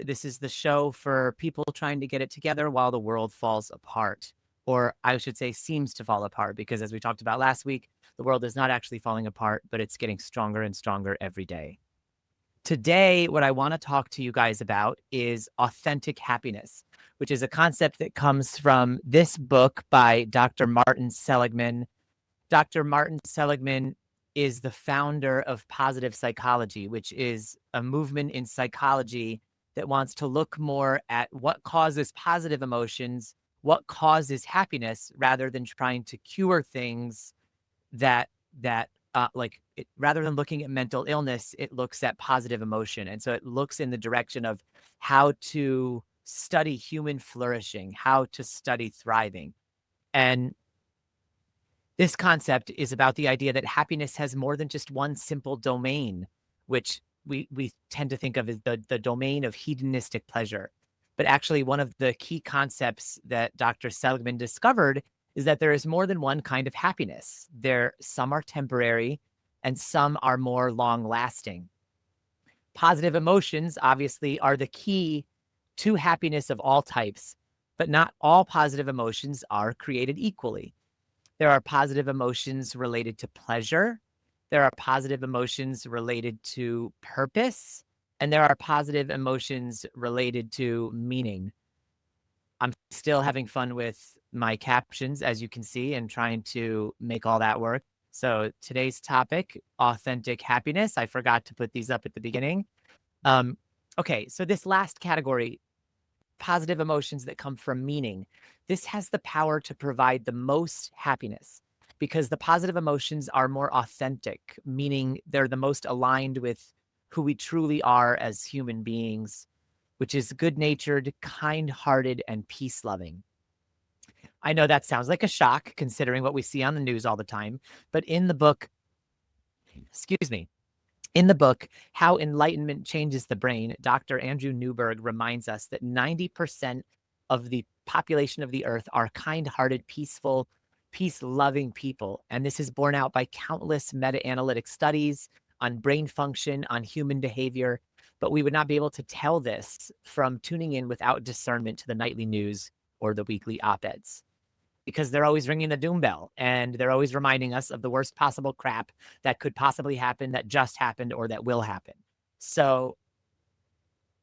This is the show for people trying to get it together while the world falls apart. Or I should say seems to fall apart, because as we talked about last week, the world is not actually falling apart, but it's getting stronger and stronger every day. Today, what I want to talk to you guys about is authentic happiness, which is a concept that comes from this book by Dr. Martin Seligman. Dr. Martin Seligman is the founder of positive psychology, which is a movement in psychology that wants to look more at what causes positive emotions, what causes happiness, rather than trying to cure things rather than looking at mental illness, it looks at positive emotion. And so it looks in the direction of how to study human flourishing, how to study thriving. And this concept is about the idea that happiness has more than just one simple domain, which we tend to think of as the domain of hedonistic pleasure. But actually, one of the key concepts that Dr. Seligman discovered is that there is more than one kind of happiness. Some are temporary and some are more long lasting. Positive emotions, obviously, are the key to happiness of all types, but not all positive emotions are created equally. There are positive emotions related to pleasure. There are positive emotions related to purpose. And there are positive emotions related to meaning. I'm still having fun with my captions, as you can see, and trying to make all that work. So today's topic, authentic happiness. I forgot to put these up at the beginning. Okay, so this last category, positive emotions that come from meaning, this has the power to provide the most happiness because the positive emotions are more authentic, meaning they're the most aligned with who we truly are as human beings, which is good-natured, kind-hearted, and peace-loving. I know that sounds like a shock considering what we see on the news all the time, but in the book, How Enlightenment Changes the Brain, Dr. Andrew Newberg reminds us that 90% of the population of the earth are kind-hearted, peaceful, peace-loving people. And this is borne out by countless meta-analytic studies on brain function, on human behavior. But we would not be able to tell this from tuning in without discernment to the nightly news or the weekly op-eds, because they're always ringing the doom bell and they're always reminding us of the worst possible crap that could possibly happen, that just happened, or that will happen. So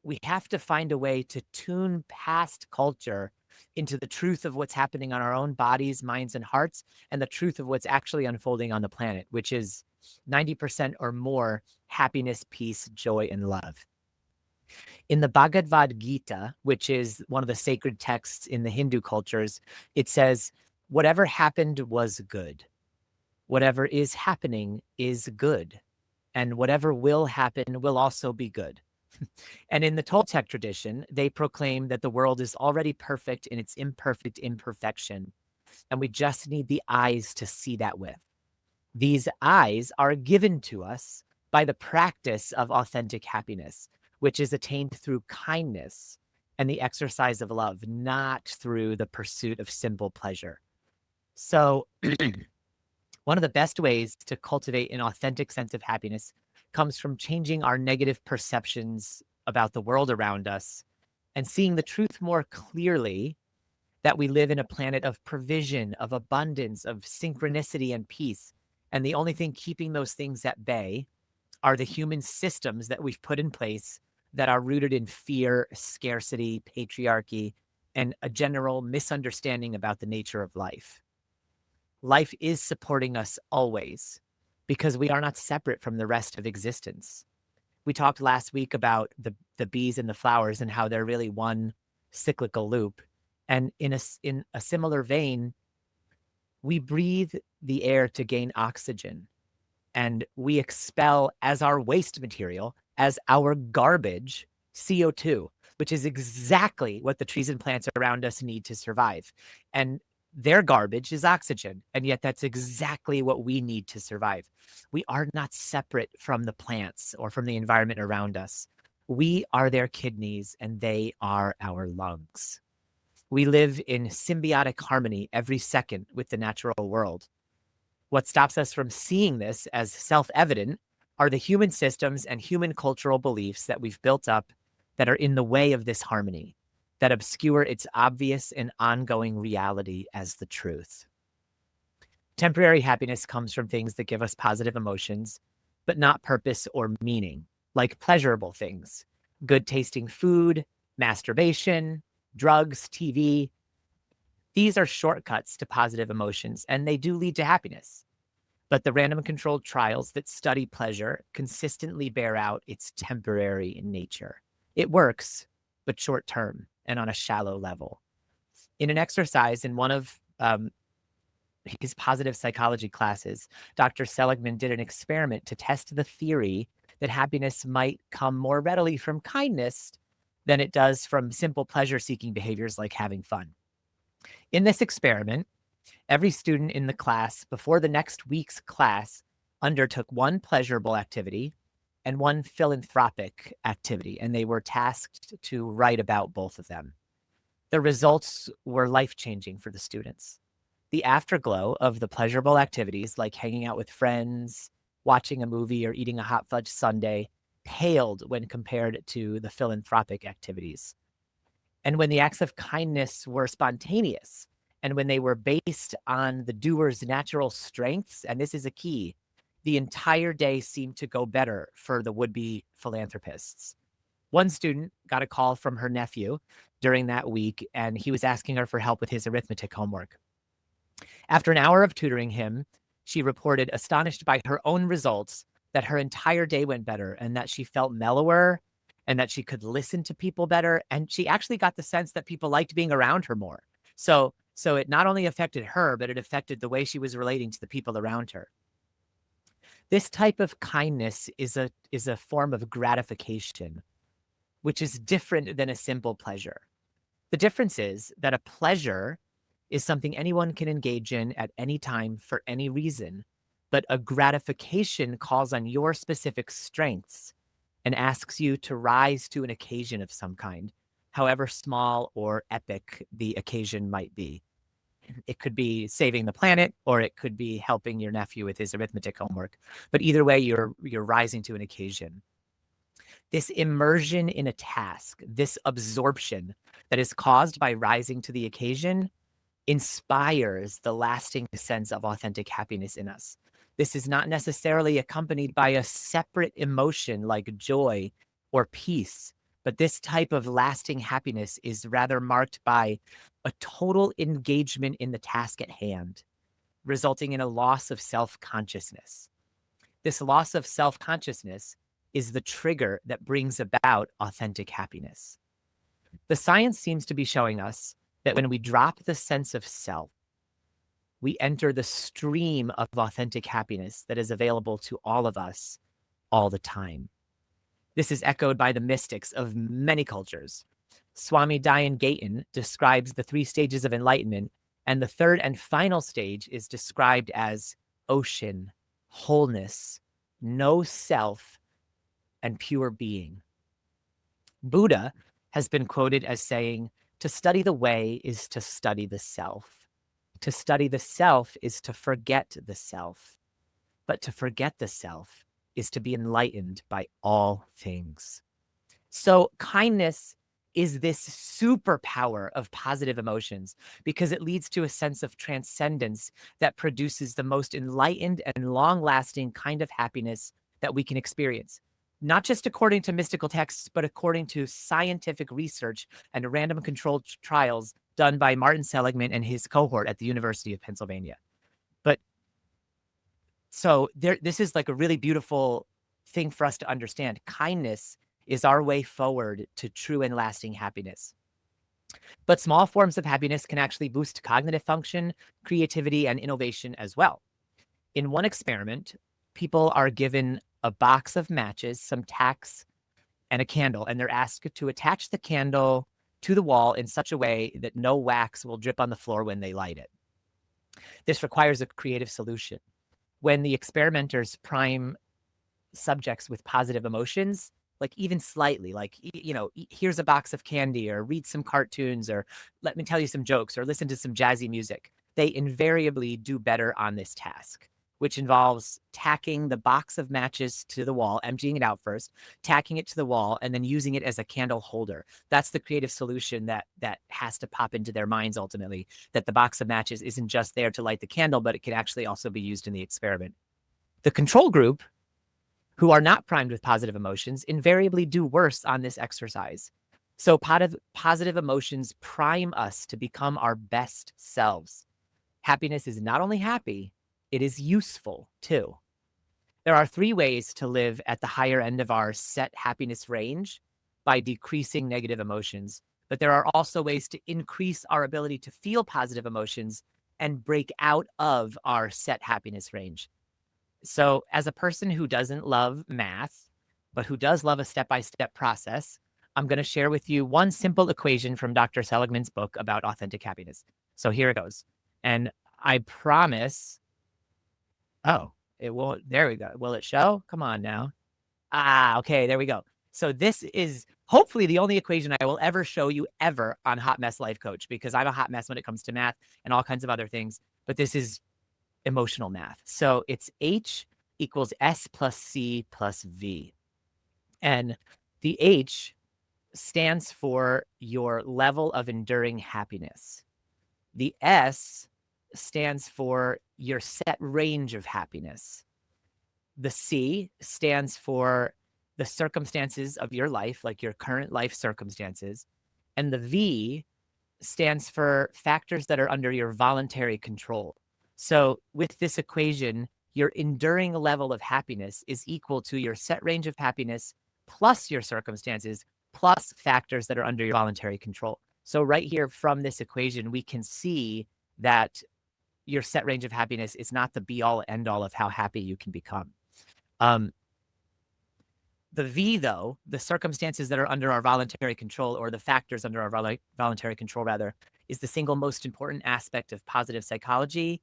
we have to find a way to tune past culture into the truth of what's happening on our own bodies, minds, and hearts, and the truth of what's actually unfolding on the planet, which is 90% or more happiness, peace, joy, and love. In the Bhagavad Gita, which is one of the sacred texts in the Hindu cultures, it says, whatever happened was good. Whatever is happening is good. And whatever will happen will also be good. And in the Toltec tradition, they proclaim that the world is already perfect in its imperfect imperfection. And we just need the eyes to see that with. These eyes are given to us by the practice of authentic happiness, which is attained through kindness and the exercise of love, not through the pursuit of simple pleasure. So one of the best ways to cultivate an authentic sense of happiness comes from changing our negative perceptions about the world around us and seeing the truth more clearly, that we live in a planet of provision, of abundance, of synchronicity and peace. And the only thing keeping those things at bay are the human systems that we've put in place that are rooted in fear, scarcity, patriarchy, and a general misunderstanding about the nature of life. Life is supporting us always because we are not separate from the rest of existence. We talked last week about the bees and the flowers and how they're really one cyclical loop. And in a similar vein, we breathe the air to gain oxygen, and we expel as our waste material, as our garbage, CO2, which is exactly what the trees and plants around us need to survive. And their garbage is oxygen, and yet that's exactly what we need to survive. We are not separate from the plants or from the environment around us. We are their kidneys, and they are our lungs. We live in symbiotic harmony every second with the natural world. What stops us from seeing this as self-evident are the human systems and human cultural beliefs that we've built up that are in the way of this harmony, that obscure its obvious and ongoing reality as the truth. Temporary happiness comes from things that give us positive emotions, but not purpose or meaning, like pleasurable things, good tasting food, masturbation, drugs, TV. These are shortcuts to positive emotions, and they do lead to happiness. But the random controlled trials that study pleasure consistently bear out its temporary nature. It works, but short term and on a shallow level. In an exercise in one of his positive psychology classes, Dr. Seligman did an experiment to test the theory that happiness might come more readily from kindness than it does from simple pleasure-seeking behaviors like having fun. In this experiment, every student in the class before the next week's class undertook one pleasurable activity and one philanthropic activity, and they were tasked to write about both of them. The results were life-changing for the students. The afterglow of the pleasurable activities, like hanging out with friends, watching a movie, or eating a hot fudge sundae, paled when compared to the philanthropic activities. And when the acts of kindness were spontaneous, and when they were based on the doer's natural strengths, and this is a key, the entire day seemed to go better for the would-be philanthropists. One student got a call from her nephew during that week, and he was asking her for help with his arithmetic homework. After an hour of tutoring him, she reported, astonished by her own results, that her entire day went better and that she felt mellower and that she could listen to people better. And she actually got the sense that people liked being around her more. So it not only affected her, but it affected the way she was relating to the people around her. This type of kindness is a form of gratification, which is different than a simple pleasure. The difference is that a pleasure is something anyone can engage in at any time for any reason, but a gratification calls on your specific strengths and asks you to rise to an occasion of some kind, however small or epic the occasion might be. It could be saving the planet, or it could be helping your nephew with his arithmetic homework. But either way, you're rising to an occasion. This immersion in a task, this absorption that is caused by rising to the occasion, inspires the lasting sense of authentic happiness in us. This is not necessarily accompanied by a separate emotion like joy or peace, but this type of lasting happiness is rather marked by a total engagement in the task at hand, resulting in a loss of self-consciousness. This loss of self-consciousness is the trigger that brings about authentic happiness. The science seems to be showing us that when we drop the sense of self, we enter the stream of authentic happiness that is available to all of us all the time. This is echoed by the mystics of many cultures. Swami Dayan Gayton describes the 3 stages of enlightenment, and the third and final stage is described as ocean, wholeness, no self, and pure being. Buddha has been quoted as saying, "To study the way is to study the self. To study the self is to forget the self. But to forget the self is to be enlightened by all things." So kindness is this superpower of positive emotions because it leads to a sense of transcendence that produces the most enlightened and long-lasting kind of happiness that we can experience. Not just according to mystical texts, but according to scientific research and random controlled trials done by Martin Seligman and his cohort at the University of Pennsylvania. But so this is like a really beautiful thing for us to understand. Kindness is our way forward to true and lasting happiness. But small forms of happiness can actually boost cognitive function, creativity, and innovation as well. In one experiment, people are given a box of matches, some tacks, and a candle, and they're asked to attach the candle to the wall in such a way that no wax will drip on the floor when they light it. This requires a creative solution. When the experimenters prime subjects with positive emotions, like even slightly, like, here's a box of candy, or read some cartoons, or let me tell you some jokes, or listen to some jazzy music, they invariably do better on this task. which involves tacking the box of matches to the wall, emptying it out first, tacking it to the wall, and then using it as a candle holder. That's the creative solution that has to pop into their minds ultimately, that the box of matches isn't just there to light the candle, but it can actually also be used in the experiment. The control group, who are not primed with positive emotions, invariably do worse on this exercise. So positive emotions prime us to become our best selves. Happiness is not only happy, it is useful too. There are 3 ways to live at the higher end of our set happiness range by decreasing negative emotions, but there are also ways to increase our ability to feel positive emotions and break out of our set happiness range. So, as a person who doesn't love math, but who does love a step-by-step process, I'm going to share with you one simple equation from Dr. Seligman's book about authentic happiness. So here it goes. And I promise, oh, it won't, there we go. Will it show? Come on now. Okay, there we go. So this is hopefully the only equation I will ever show you ever on Hot Mess Life Coach, because I'm a hot mess when it comes to math and all kinds of other things. But this is emotional math. So it's H equals S plus C plus V. And the H stands for your level of enduring happiness. The S stands for your set range of happiness. The C stands for the circumstances of your life, like your current life circumstances. And the V stands for factors that are under your voluntary control. So with this equation, your enduring level of happiness is equal to your set range of happiness plus your circumstances plus factors that are under your voluntary control. So right here from this equation, we can see that your set range of happiness is not the be all end all of how happy you can become. The V, though, the circumstances that are under our voluntary control, or the factors under our voluntary control, rather, is the single most important aspect of positive psychology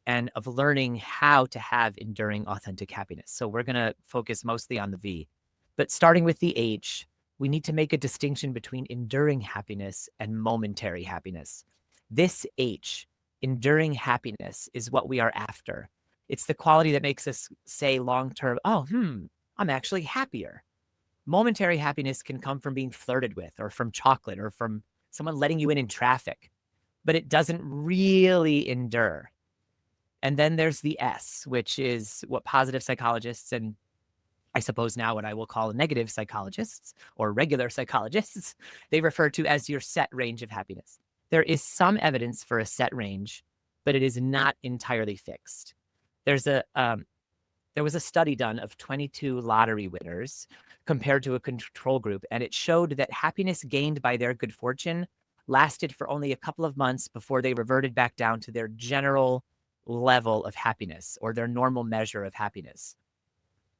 and of learning how to have enduring authentic happiness. So we're going to focus mostly on the V. But starting with the H, we need to make a distinction between enduring happiness and momentary happiness. This H, enduring happiness, is what we are after. It's the quality that makes us say long-term, I'm actually happier. Momentary happiness can come from being flirted with, or from chocolate, or from someone letting you in traffic, but it doesn't really endure. And then there's the S, which is what positive psychologists, and I suppose now what I will call negative psychologists or regular psychologists, they refer to as your set range of happiness. There is some evidence for a set range, but it is not entirely fixed. There was a study done of 22 lottery winners compared to a control group, and it showed that happiness gained by their good fortune lasted for only a couple of months before they reverted back down to their general level of happiness, or their normal measure of happiness.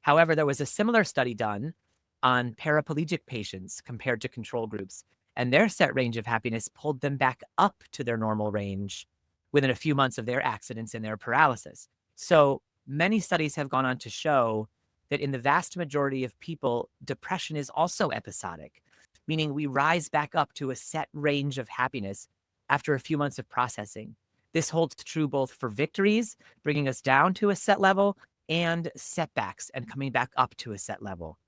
However, there was a similar study done on paraplegic patients compared to control groups, and their set range of happiness pulled them back up to their normal range within a few months of their accidents and their paralysis. So many studies have gone on to show that in the vast majority of people, depression is also episodic, meaning we rise back up to a set range of happiness after a few months of processing. This holds true both for victories, bringing us down to a set level, and setbacks and coming back up to a set level.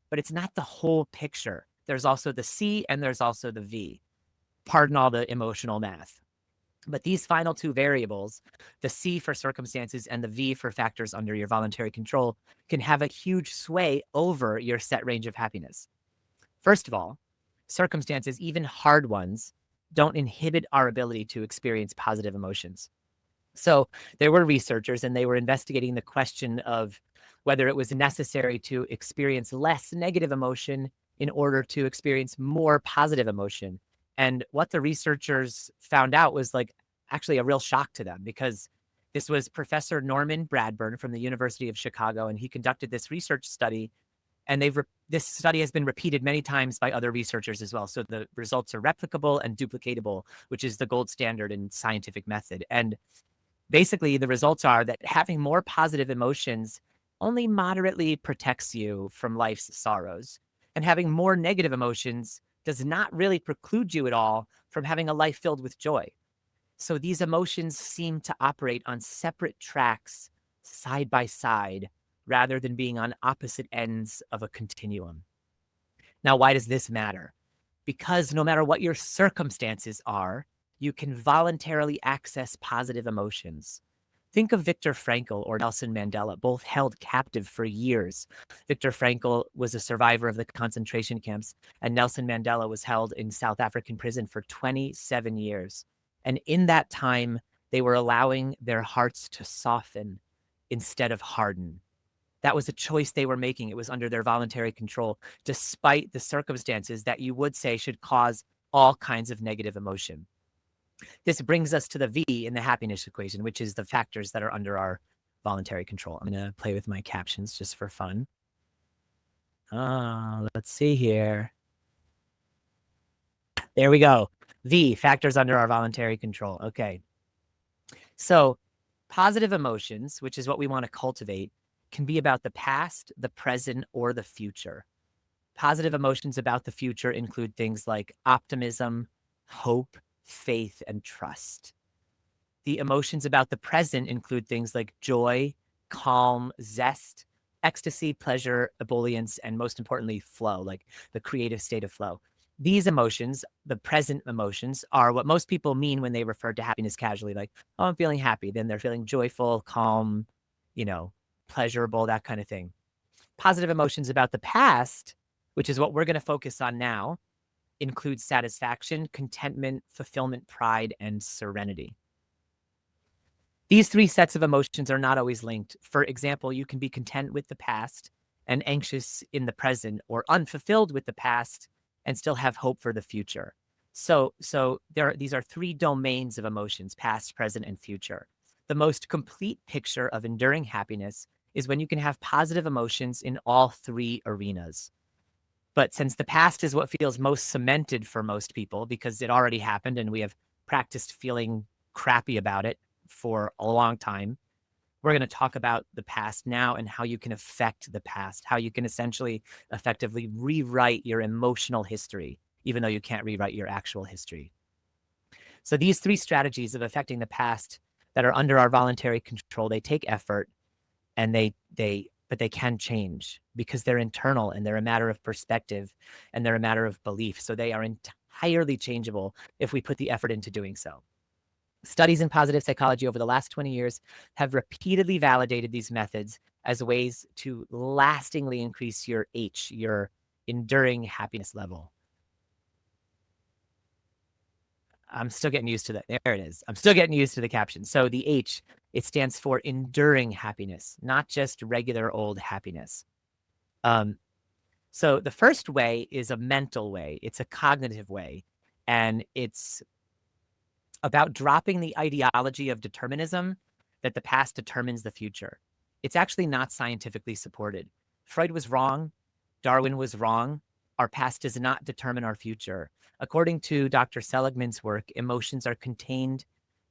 But it's not the whole picture. There's also the C and there's also the V. Pardon all the emotional math. But these final 2 variables, the C for circumstances and the V for factors under your voluntary control, can have a huge sway over your set range of happiness. First of all, circumstances, even hard ones, don't inhibit our ability to experience positive emotions. So there were researchers, and they were investigating the question of whether it was necessary to experience less negative emotion in order to experience more positive emotion. And what the researchers found out was actually a real shock to them, because this was Professor Norman Bradburn from the University of Chicago, and he conducted this research study, and this study has been repeated many times by other researchers as well. So the results are replicable and duplicatable, which is the gold standard in scientific method. And basically, the results are that having more positive emotions only moderately protects you from life's sorrows, and having more negative emotions does not really preclude you at all from having a life filled with joy. So these emotions seem to operate on separate tracks side by side rather than being on opposite ends of a continuum. Now, why does this matter? Because no matter what your circumstances are, you can voluntarily access positive emotions. Think of Viktor Frankl or Nelson Mandela, both held captive for years. Viktor Frankl was a survivor of the concentration camps, and Nelson Mandela was held in South African prison for 27 years. And in that time, they were allowing their hearts to soften instead of harden. That was a choice they were making. It was under their voluntary control, despite the circumstances that you would say should cause all kinds of negative emotion. This brings us to the V in the happiness equation, which is the factors that are under our voluntary control. I'm going to play with my captions just for fun. Let's see here. There we go. V, factors under our voluntary control. Okay. So positive emotions, which is what we want to cultivate, can be about the past, the present, or the future. Positive emotions about the future include things like optimism, hope, faith, and trust. The emotions about the present include things like joy, calm, zest, ecstasy, pleasure, ebullience, and most importantly, flow, like the creative state of flow. These emotions, the present emotions, are what most people mean when they refer to happiness casually, like, oh, I'm feeling happy. Then they're feeling joyful, calm, pleasurable, that kind of thing. Positive emotions about the past, which is what we're going to focus on now, include satisfaction, contentment, fulfillment, pride, and serenity. These three sets of emotions are not always linked. For example, you can be content with the past and anxious in the present, or unfulfilled with the past and still have hope for the future. So these are three domains of emotions: past, present, and future. The most complete picture of enduring happiness is when you can have positive emotions in all three arenas. But since the past is what feels most cemented for most people because it already happened and we have practiced feeling crappy about it for a long time, we're going to talk about the past now and how you can affect the past, how you can essentially effectively rewrite your emotional history, even though you can't rewrite your actual history. So these three strategies of affecting the past that are under our voluntary control, they take effort, and but they can change because they're internal and they're a matter of perspective and they're a matter of belief. So they are entirely changeable if we put the effort into doing so. Studies in positive psychology over the last 20 years have repeatedly validated these methods as ways to lastingly increase your H, your enduring happiness level. I'm still getting used to that. There it is. I'm still getting used to the caption. So the H, it stands for enduring happiness, not just regular old happiness. So the first way is a mental way. It's a cognitive way. And it's about dropping the ideology of determinism that the past determines the future. It's actually not scientifically supported. Freud was wrong. Darwin was wrong. Our past does not determine our future. According to Dr. Seligman's work, emotions are contained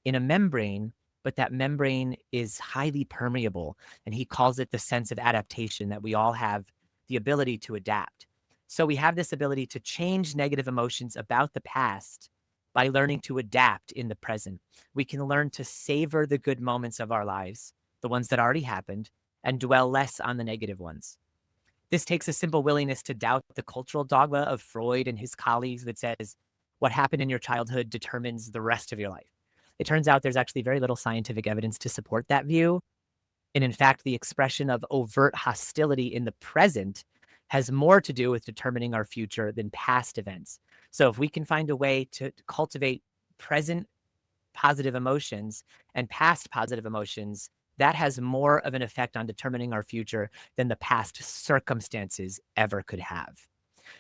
in a membrane, but that membrane is highly permeable. And he calls it the sense of adaptation, that we all have the ability to adapt. So we have this ability to change negative emotions about the past by learning to adapt in the present. We can learn to savor the good moments of our lives, the ones that already happened, and dwell less on the negative ones. This takes a simple willingness to doubt the cultural dogma of Freud and his colleagues that says what happened in your childhood determines the rest of your life. It turns out there's actually very little scientific evidence to support that view. And in fact, the expression of overt hostility in the present has more to do with determining our future than past events. So if we can find a way to cultivate present positive emotions and past positive emotions, that has more of an effect on determining our future than the past circumstances ever could have.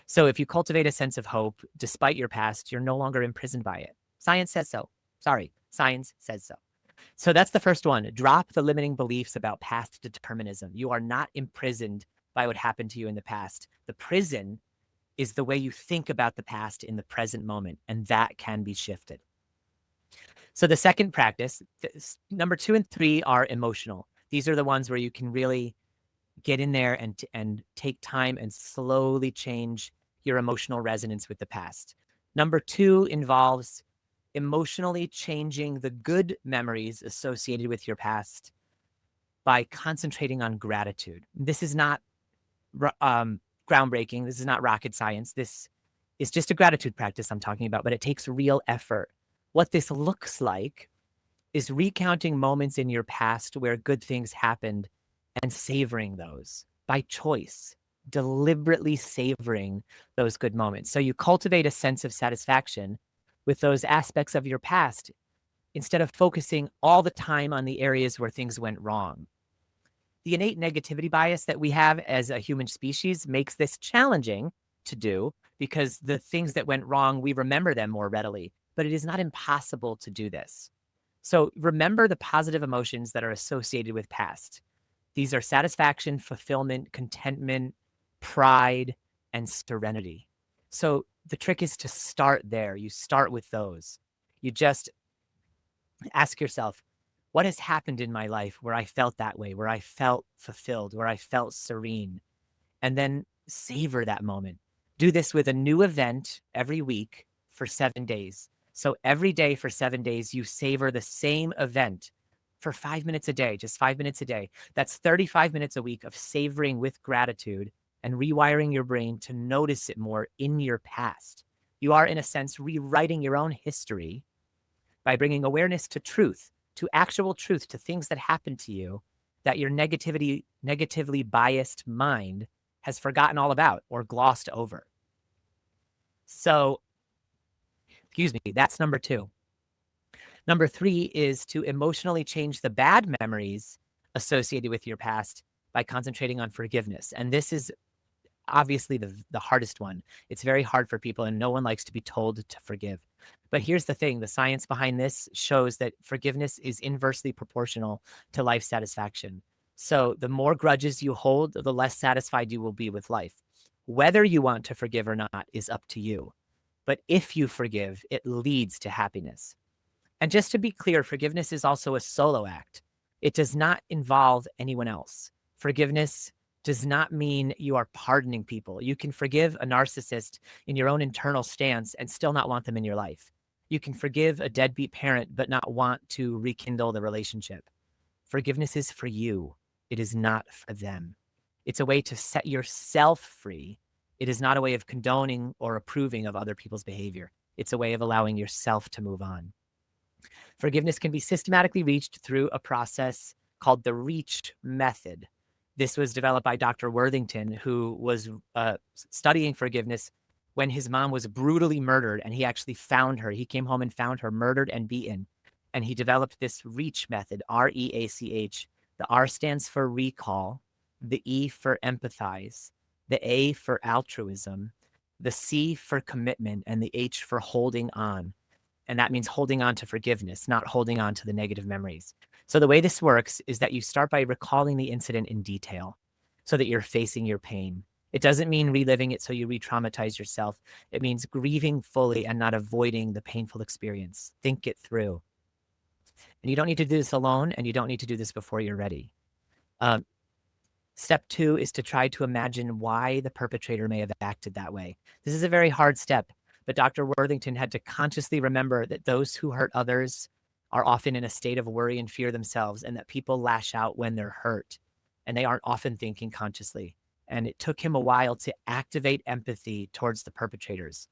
So if you cultivate a sense of hope despite your past, you're no longer imprisoned by it. Science says so. Sorry, science says so. So that's the first one. Drop the limiting beliefs about past determinism. You are not imprisoned by what happened to you in the past. The prison is the way you think about the past in the present moment, and that can be shifted. So the second practice, number 2 and 3 are emotional. These are the ones where you can really get in there and take time and slowly change your emotional resonance with the past. Number 2 involves emotionally changing the good memories associated with your past by concentrating on gratitude. This is not groundbreaking. This is not rocket science. This is just a gratitude practice I'm talking about, but it takes real effort. What this looks like is recounting moments in your past where good things happened and savoring those by choice, deliberately savoring those good moments. So you cultivate a sense of satisfaction with those aspects of your past instead of focusing all the time on the areas where things went wrong. The innate negativity bias that we have as a human species makes this challenging to do because the things that went wrong, we remember them more readily, but it is not impossible to do this. So remember the positive emotions that are associated with past. These are satisfaction, fulfillment, contentment, pride, and serenity. So the trick is to start there. You start with those. You just ask yourself, what has happened in my life where I felt that way, where I felt fulfilled, where I felt serene? And then savor that moment. Do this with a new event every week for 7 days. So every day for 7 days, you savor the same event for 5 minutes a day, just 5 minutes a day. That's 35 minutes a week of savoring with gratitude and rewiring your brain to notice it more in your past. You are, in a sense, rewriting your own history by bringing awareness to truth, to actual truth, to things that happened to you that your negatively biased mind has forgotten all about or glossed over. So, excuse me, that's number 2. Number 3 is to emotionally change the bad memories associated with your past by concentrating on forgiveness. And this is obviously the hardest one. It's very hard for people, and no one likes to be told to forgive. But here's the thing, the science behind this shows that forgiveness is inversely proportional to life satisfaction. So the more grudges you hold, the less satisfied you will be with life. Whether you want to forgive or not is up to you. But if you forgive, it leads to happiness. And just to be clear, forgiveness is also a solo act. It does not involve anyone else. Forgiveness does not mean you are pardoning people. You can forgive a narcissist in your own internal stance and still not want them in your life. You can forgive a deadbeat parent but not want to rekindle the relationship. Forgiveness is for you. It is not for them. It's a way to set yourself free. It is not a way of condoning or approving of other people's behavior. It's a way of allowing yourself to move on. Forgiveness can be systematically reached through a process called the REACH method. This was developed by Dr. Worthington, who was studying forgiveness when his mom was brutally murdered, and he actually found her. He came home and found her murdered and beaten, and he developed this REACH method, REACH. The R stands for recall, the E for empathize, the A for altruism, the C for commitment, and the H for holding on. And that means holding on to forgiveness, not holding on to the negative memories. So the way this works is that you start by recalling the incident in detail so that you're facing your pain. It doesn't mean reliving it so you re-traumatize yourself. It means grieving fully and not avoiding the painful experience. Think it through. And you don't need to do this alone, and you don't need to do this before you're ready. Step 2 is to try to imagine why the perpetrator may have acted that way. This is a very hard step, but Dr. Worthington had to consciously remember that those who hurt others are often in a state of worry and fear themselves, and that people lash out when they're hurt, and they aren't often thinking consciously. And it took him a while to activate empathy towards the perpetrators.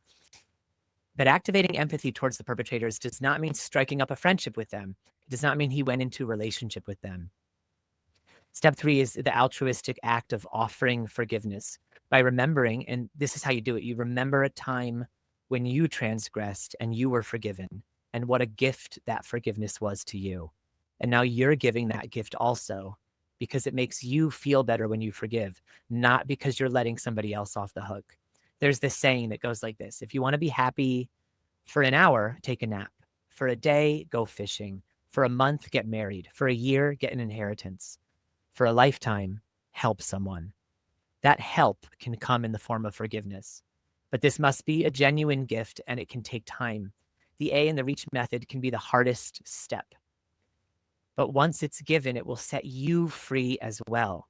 But activating empathy towards the perpetrators does not mean striking up a friendship with them. It does not mean he went into a relationship with them. Step 3 is the altruistic act of offering forgiveness by remembering, and this is how you do it. You remember a time when you transgressed and you were forgiven, and what a gift that forgiveness was to you. And now you're giving that gift also because it makes you feel better when you forgive, not because you're letting somebody else off the hook. There's this saying that goes like this: if you want to be happy for an hour, take a nap. For a day, go fishing. For a month, get married. For a year, get an inheritance. For a lifetime, help someone. That help can come in the form of forgiveness. But this must be a genuine gift, and it can take time. The A in the REACH method can be the hardest step. But once it's given, it will set you free as well.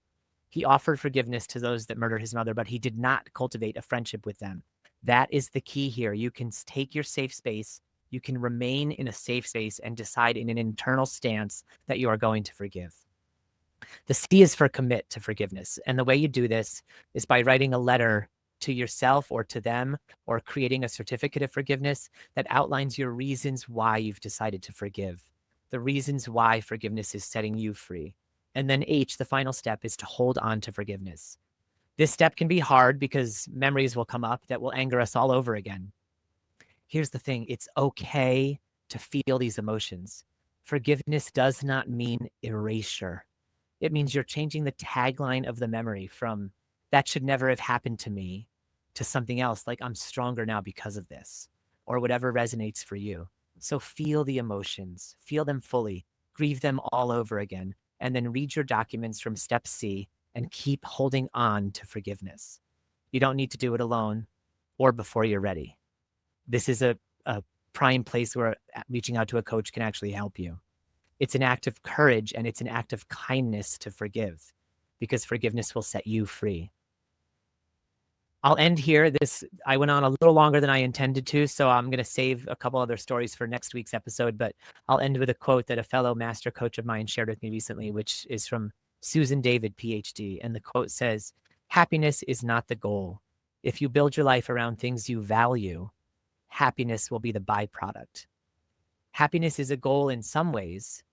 He offered forgiveness to those that murdered his mother, but he did not cultivate a friendship with them. That is the key here. You can take your safe space. You can remain in a safe space and decide in an internal stance that you are going to forgive. The C is for commit to forgiveness. And the way you do this is by writing a letter to yourself or to them, or creating a certificate of forgiveness that outlines your reasons why you've decided to forgive, the reasons why forgiveness is setting you free. And then H, the final step, is to hold on to forgiveness. This step can be hard because memories will come up that will anger us all over again. Here's the thing, it's okay to feel these emotions. Forgiveness does not mean erasure. It means you're changing the tagline of the memory from "that should never have happened to me" to something else like "I'm stronger now because of this," or whatever resonates for you. So feel the emotions, feel them fully, grieve them all over again, and then read your documents from step C and keep holding on to forgiveness. You don't need to do it alone or before you're ready. This is a prime place where reaching out to a coach can actually help you. It's an act of courage and it's an act of kindness to forgive, because forgiveness will set you free. I'll end here. I went on a little longer than I intended to, so I'm going to save a couple other stories for next week's episode, but I'll end with a quote that a fellow master coach of mine shared with me recently, which is from Susan David, PhD. And the quote says, "Happiness is not the goal. If you build your life around things you value, happiness will be the byproduct. Happiness is a goal in some ways,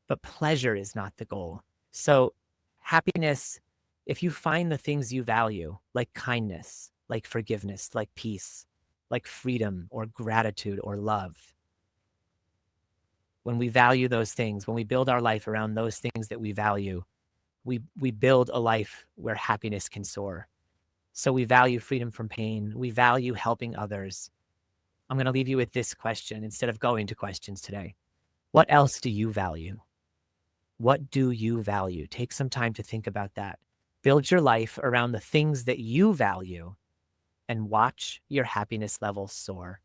but pleasure is not the goal." So happiness, if you find the things you value, like kindness, like forgiveness, like peace, like freedom or gratitude or love, when we value those things, when we build our life around those things that we value, we build a life where happiness can soar. So we value freedom from pain. We value helping others. I'm going to leave you with this question instead of going to questions today. What else do you value? What do you value? Take some time to think about that. Build your life around the things that you value and watch your happiness level soar.